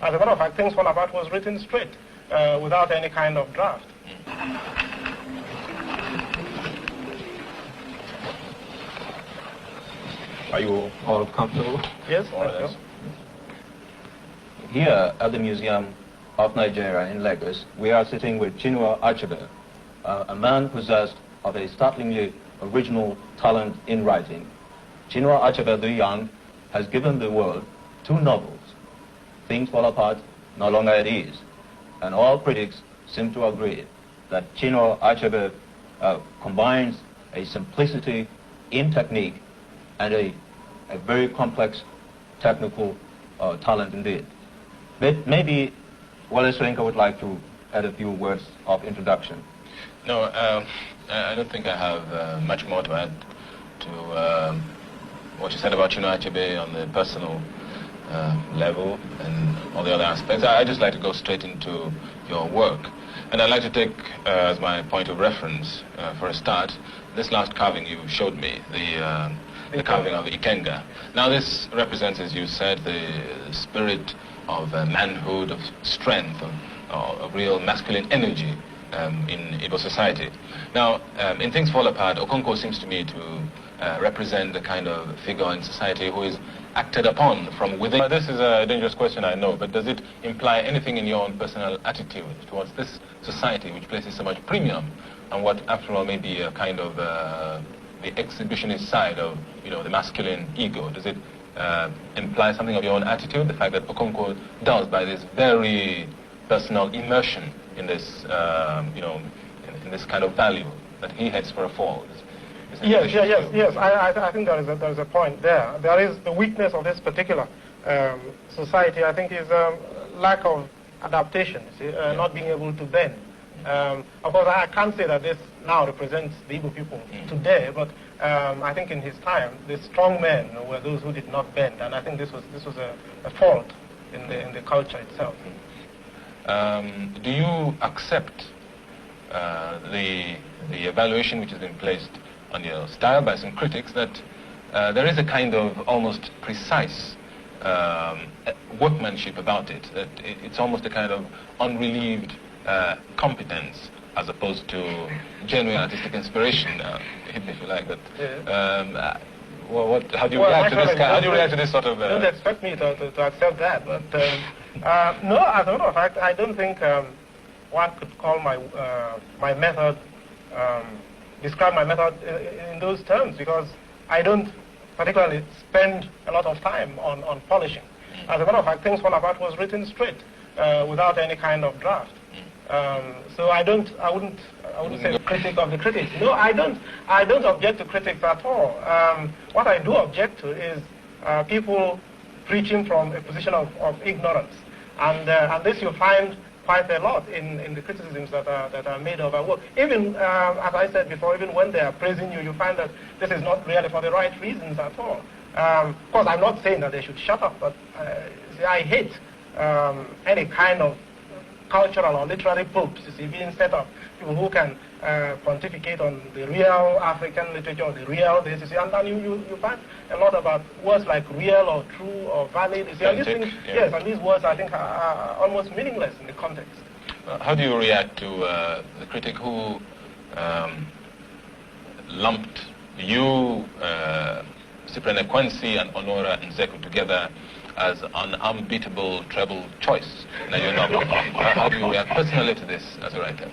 As a matter of fact, Things Fall Apart was written straight, without any kind of draft. Are you all comfortable? Yes, Yes. Here at the Museum of Nigeria in Lagos, we are sitting with Chinua Achebe, a man possessed of a startlingly original talent in writing. Chinua Achebe the Young has given the world 2 novels, Things Fall Apart, No Longer at Ease, and all critics seem to agree that Chinua Achebe combines a simplicity in technique and a very complex technical talent indeed. But maybe Wole Soyinka would like to add a few words of introduction. No, I don't think I have much more to add to what you said about Chinua Achebe on the personal level and all the other aspects. I'd just like to go straight into your work. And I'd like to take as my point of reference, for a start, this last carving you showed me, the carving of Ikenga. Now this represents, as you said, the spirit of manhood, of strength, of real masculine energy in Igbo society. Now, in Things Fall Apart, Okonkwo seems to me to represent the kind of figure in society who is acted upon from within. This is a dangerous question, I know, but does it imply anything in your own personal attitude towards this society which places so much premium on what, after all, may be a kind of the exhibitionist side of, the masculine ego? Does it imply something of your own attitude, the fact that Okonkwo does, by this very personal immersion in this, in this kind of value that he heads for a fall? Yes. I think there is a point there. There is the weakness of this particular society, I think, is lack of adaptation, not being able to bend. Of course, I can't say that this now represents the Igbo people today, but I think in his time, the strong men were those who did not bend, and I think this was a fault in the culture itself. Do you accept the evaluation which has been placed on your style by some critics that there is a kind of almost precise workmanship about it, that it's almost a kind of unrelieved competence as opposed to genuine artistic inspiration, hit me if you like, but how do you react to this kind, how do you react to this sort of... Don't expect me to accept that, but no, as a matter of fact, I don't think one could call my method, describe my method in those terms, because I don't particularly spend a lot of time on polishing. As a matter of fact, Things Fall Apart was written straight, without any kind of draft. So I wouldn't say the critic of the critics. No, I don't object to critics at all. What I do object to is people preaching from a position of ignorance, and this you find quite a lot in the criticisms that are made of our work. Even as I said before, even when they are praising you, you find that this is not really for the right reasons at all. Of course, I'm not saying that they should shut up, but see, I hate any kind of cultural or literary popes, being set up, people who can pontificate on the real African literature, or the real this, and then you find a lot about words like real or true or valid. And these things, yes, and these words I think are almost meaningless in the context. How do you react to the critic who lumped you, Cyprian Ekwensi and Honora Nzeku together as an unbeatable treble choice in your novel? How do you react personally to this as a writer?